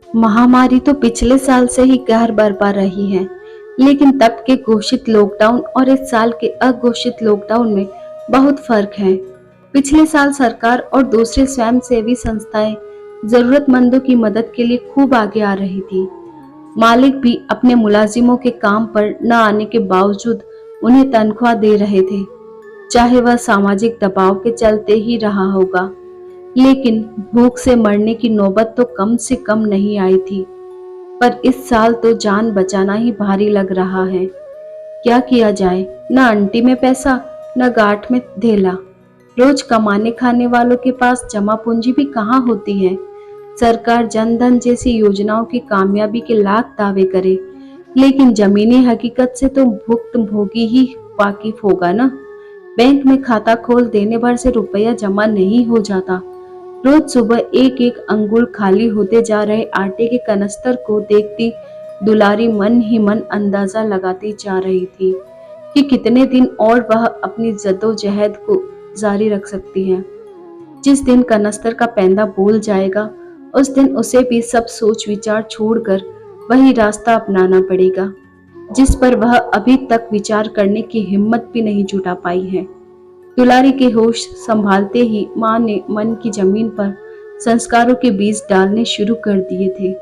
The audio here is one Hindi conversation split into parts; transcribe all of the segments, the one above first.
महामारी तो पिछले साल से ही कहर बरपा रही है, लेकिन तब के घोषित लॉकडाउन और इस साल के अघोषित लॉकडाउन में बहुत फर्क है। पिछले साल सरकार और दूसरी स्वयंसेवी संस्थाएं जरूरतमंदों की मदद के लिए खूब आगे आ रही थी। मालिक भी अपने मुलाजिमों के काम पर न आने के बावजूद उन्हें तनख्वाह दे रहे थे, चाहे वह सामाजिक दबाव के चलते ही रहा होगा। लेकिन भूख से मरने की नौबत तो कम से कम नहीं आई थी। पर इस साल तो जान बचाना ही भारी लग रहा है। क्या किया जाए, न अंटी में पैसा न गांठ में धेला। रोज कमाने खाने वालों के पास जमा पूंजी भी कहाँ होती है। सरकार जन धन जैसी योजनाओं की कामयाबी के लाख दावे करे, लेकिन जमीनी हकीकत से तो भुक्तभोगी ही वाकिफ होगा ना। बैंक में खाता खोल देने भर से रुपया जमा नहीं हो जाता। रोज सुबह एक एक अंगुल खाली होते जा रहे आटे के कनस्तर को देखती दुलारी मन ही मन अंदाजा लगाती जा रही थी कि कितने दिन और वह अपनी जद्दोजहद को जारी रख सकती है। जिस दिन कनस्तर का पैंदा बोल जाएगा, उस दिन उसे भी सब सोच विचार छोड़कर वही रास्ता अपनाना पड़ेगा, जिस पर वह अभी तक विचार करने की हिम्मत भी नहीं जुटा पाई है। दुलारी के होश संभालते ही माँ ने मन की जमीन पर संस्कारों के बीज डालने शुरू कर दिए थे,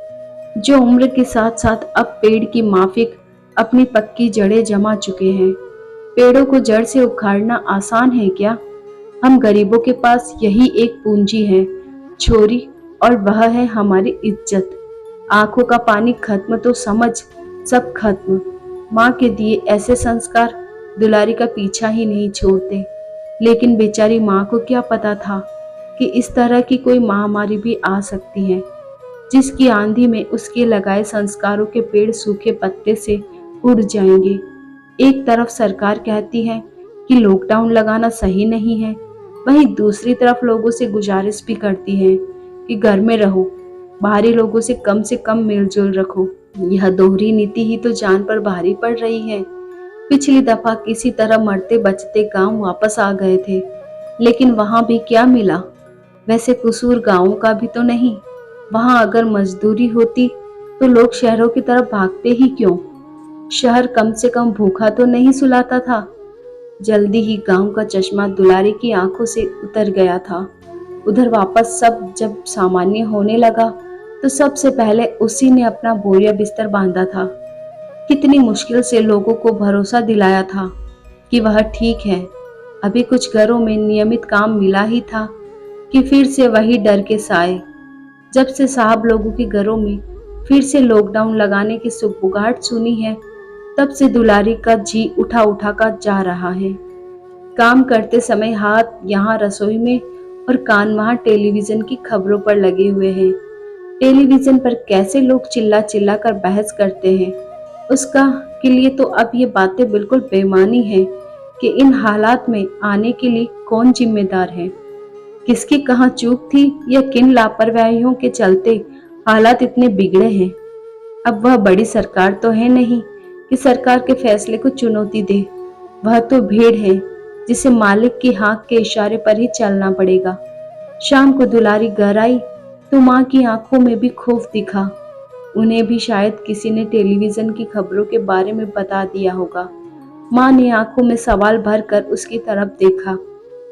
जो उम्र के साथ साथ अब पेड़ की माफिक अपनी पक्की जड़ें जमा चुके हैं। पेड़ों को जड़ से उखाड़ना आसान है क्या? हम गरीबों के पास यही एक पूंजी है छोरी, और वह है हमारी इज्जत। आंखों का पानी खत्म तो समझ सब खत्म। माँ के दिए ऐसे संस्कार दुलारी का पीछा ही नहीं छोड़ते। लेकिन बेचारी माँ को क्या पता था कि इस तरह की कोई महामारी भी आ सकती है, जिसकी आंधी में उसके लगाए संस्कारों के पेड़ सूखे पत्ते से उड़ जाएंगे। एक तरफ सरकार कहती है कि लॉकडाउन लगाना सही नहीं है, वहीं दूसरी तरफ लोगों से गुजारिश भी करती है कि घर में रहो, बाहरी लोगों से कम मेलजोल रखो। यह दोहरी नीति ही तो जान पर भारी पड़ रही है। पिछली दफा किसी तरह मरते बचते गांव वापस आ गए थे, लेकिन वहां भी क्या मिला? वैसे कसूर गांवों का भी तो नहीं। वहां अगर मजदूरी होती तो लोग शहरों की तरफ भागते ही क्यों? शहर कम से कम भूखा तो नहीं सुलाता था। जल्दी ही गांव का चश्मा दुलारी की आंखों से उतर गया था। उधर वापस सब जब सामान्य होने लगा तो सबसे पहले उसी ने अपना बोरिया बिस्तर बांधा था। कितनी मुश्किल से लोगों को भरोसा दिलाया था कि वह ठीक है। अभी कुछ घरों में नियमित काम मिला ही था कि फिर से वही डर के साए। जब से साहब लोगों के घरों में फिर से लॉकडाउन लगाने की सुगबुगाहट सुनी है, तब से दुलारी का जी उठा उठा कर जा रहा है। काम करते समय हाथ यहाँ रसोई में और कान वहाँ टेलीविजन की खबरों पर लगे हुए हैं। टेलीविजन पर कैसे लोग चिल्ला चिल्ला कर बहस करते हैं, उसका के लिए तो अब ये बातें बिल्कुल बेमानी है कि इन हालात में आने के लिए कौन जिम्मेदार है। किसकी कहाँ चूक थी या किन लापरवाहियों के चलते हालात इतने बिगड़े हैं। अब वह बड़ी सरकार तो है नहीं कि सरकार के फैसले को चुनौती दे। वह तो भीड़ है जिसे मालिक की हाँक के इशारे पर ही चलना पड़ेगा। शाम को दुलारी घर आई तो माँ की आंखों में भी खौफ दिखा। उन्हें भी शायद किसी ने टेलीविजन की खबरों के बारे में बता दिया होगा। माँ ने आंखों में सवाल भर कर उसकी तरफ देखा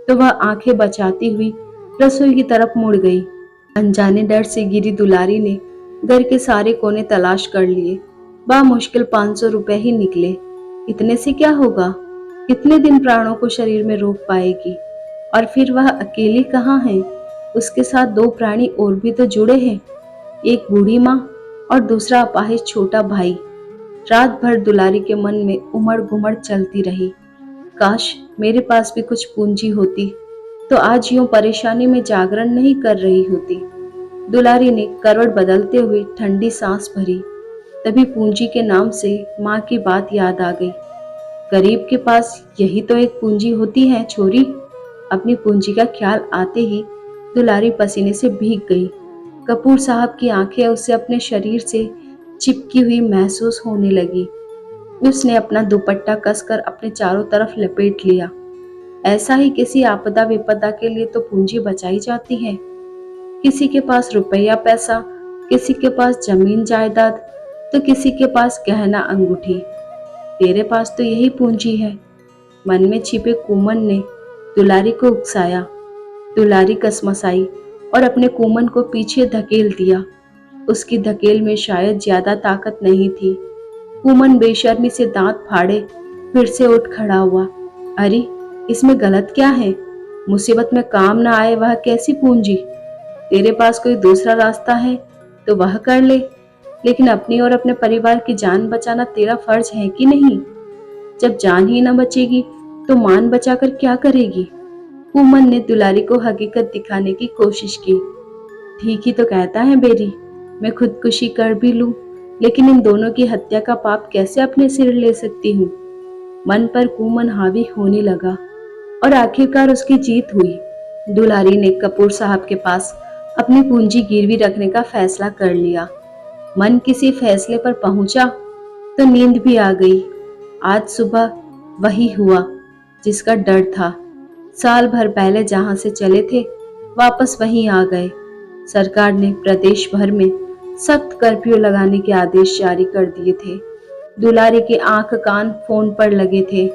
तो वह आंखें बचाती हुई रसोई की तरफ मुड़ गई। अनजाने डर से गिरी दुलारी ने घर के सारे कोने तलाश कर लिए। मुश्किल 500 रुपए ही निकले। इतने से क्या होगा? कितने दिन प्राणों को शरीर में रोक पाएगी? और फिर वह अकेली कहाँ है? उसके साथ 2 प्राणी और भी तो जुड़े हैं, एक बूढ़ी माँ और दूसरा अपाहिज छोटा भाई। रात भर दुलारी के मन में उमड़ घुमड़ चलती रही। काश मेरे पास भी कुछ पूंजी होती तो आज यूं परेशानी में जागरण नहीं कर रही होती। दुलारी ने करवट बदलते हुए ठंडी सांस भरी। तभी पूंजी के नाम से माँ की बात याद आ गई। गरीब के पास यही तो एक पूंजी होती है छोरी। अपनी पूंजी का ख्याल आते ही दुलारी पसीने से भीग गई। कपूर साहब की आंखें उससे अपने शरीर से चिपकी हुई महसूस होने लगी। उसने अपना दुपट्टा कसकर अपने चारों तरफ लपेट लिया। ऐसा ही किसी आपदा विपदा के लिए तो पूंजी बचाई जाती है। किसी के पास रुपया पैसा किसी के पास जमीन जायदाद तो किसी के पास गहना अंगूठी। तेरे पास तो यही पूंजी है। मन में छिपे कुमन ने दुलारी को उकसाया। दुलारी कसमसाई और अपने कुमन को पीछे धकेल दिया। उसकी धकेल में शायद ज्यादा ताकत नहीं थी। कुमन बेशर्मी से दांत फाड़े फिर से उठ खड़ा हुआ। अरे, इसमें गलत क्या है? मुसीबत में काम ना आए वह कैसी पूंजी? तेरे पास कोई दूसरा रास्ता है तो वह कर ले, लेकिन अपनी और अपने परिवार की जान बचाना तेरा फर्ज है कि नहीं? जब जान ही न बचेगी तो मान बचाकर क्या करेगी? कुमन ने दुलारी को हकीकत दिखाने की कोशिश की। ठीक ही तो कहता है बेरी, मैं खुदकुशी कर भी लूं, लेकिन इन दोनों की हत्या का पाप कैसे अपने सिर ले सकती हूँ? मन पर कुमन हावी होने लगा और आखिरकार उसकी जीत हुई। दुलारी ने कपूर साहब के पास अपनी पूंजी गिरवी रखने का फैसला कर लिया। मन किसी फैसले पर पहुंचा तो नींद भी आ गई। आज सुबह वही हुआ जिसका डर था। साल भर पहले जहां से चले थे वापस वहीं आ गए। सरकार ने प्रदेश भर में सख्त कर्फ्यू लगाने के आदेश जारी कर दिए थे। दुलारी के आंख कान फोन पर लगे थे।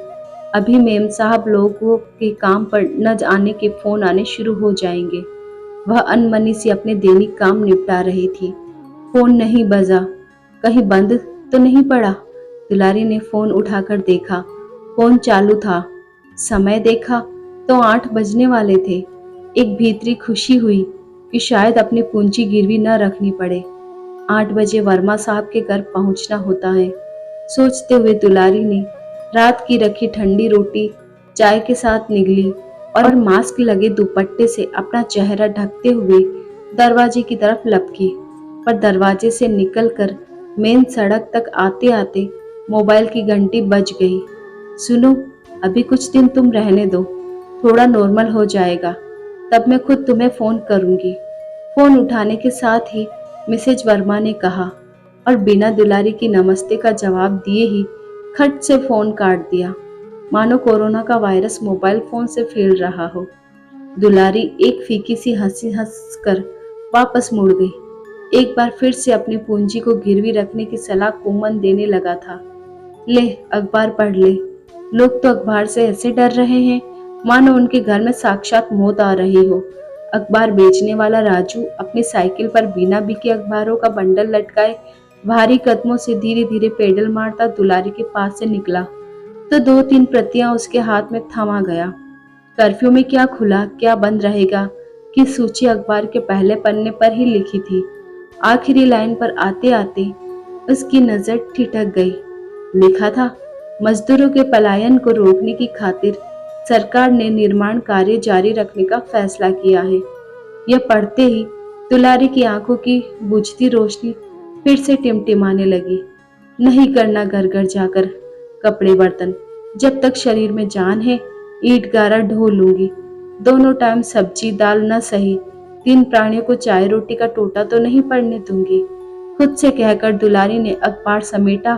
अभी मेम साहब लोगों के काम पर न आने के फोन आने शुरू हो जाएंगे। वह अनमनी से अपने दैनिक काम निपटा रही थी। फोन नहीं बजा, कहीं बंद तो नहीं पड़ा। दुलारी ने फोन उठाकर देखा, फोन चालू था। समय देखा तो 8 बजने वाले थे। एक भीतरी खुशी हुई कि शायद अपनी पूंजी गिरवी न रखनी पड़े। 8 बजे वर्मा साहब के घर पहुंचना होता है। सोचते हुए दुलारी ने रात की रखी ठंडी रोटी चाय के साथ निगली और मास्क लगे दुपट्टे से अपना चेहरा ढकते हुए दरवाजे की तरफ लपकी। पर दरवाजे से निकलकर मेन सड़क तक आते आते मोबाइल की घंटी बज गई। सुनो, अभी कुछ दिन तुम रहने दो, थोड़ा नॉर्मल हो जाएगा, तब मैं खुद तुम्हें फोन करूंगी। फोन उठाने के साथ ही मिसेज वर्मा ने कहा और बिना दुलारी की नमस्ते का जवाब दिए ही खट से फोन काट दिया, मानो कोरोना का वायरस मोबाइल फोन से फैल रहा हो। दुलारी एक फीकी सी हंसी हंसकर वापस मुड़ गई। एक बार फिर से अपनी पूंजी को गिरवी रखने की सलाह कुमन देने लगा था। ले, अखबार पढ़ ले। लोग तो अखबार से ऐसे डर रहे हैं मानो उनके घर में साक्षात मौत आ रही हो। अखबार बेचने वाला राजू अपनी साइकिल पर बिना बिके अखबारों का बंडल लटकाए भारी कदमों से धीरे धीरे पेडल मारता दुलारी के पास से निकला तो 2-3 प्रतियां उसके हाथ में थमा गया। कर्फ्यू में क्या खुला क्या बंद रहेगा की सूची अखबार के पहले पन्ने पर ही लिखी थी। आखिरी लाइन पर आते आते उसकी नजर ठिठक गई। लिखा था, मजदूरों के पलायन को रोकने की खातिर सरकार ने निर्माण कार्य जारी रखने का फैसला किया है। यह पढ़ते ही दुलारी की आंखों की बुझती रोशनी फिर से टिमटिमाने लगी। नहीं करना घर घर जाकर कपड़े बर्तन, जब तक शरीर में जान है ईंट गारा ढो लूंगी। दोनों टाइम सब्जी दाल न सही 3 प्राणियों को चाय रोटी का टोटा तो नहीं पड़ने दूंगी। खुद से कहकर दुलारी ने अखबार समेटा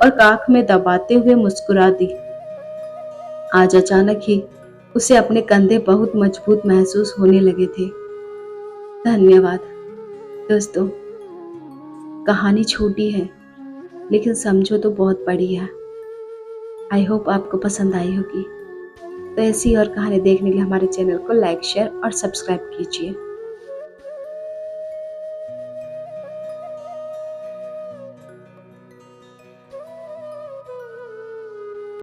और काख में दबाते हुए मुस्कुरा दी। आज अचानक ही उसे अपने कंधे बहुत मजबूत महसूस होने लगे थे। धन्यवाद दोस्तों। कहानी छोटी है लेकिन समझो तो बहुत बड़ी है। आई होप आपको पसंद आई होगी। तो ऐसी और कहानी देखने के लिए हमारे चैनल को लाइक शेयर और सब्सक्राइब कीजिए।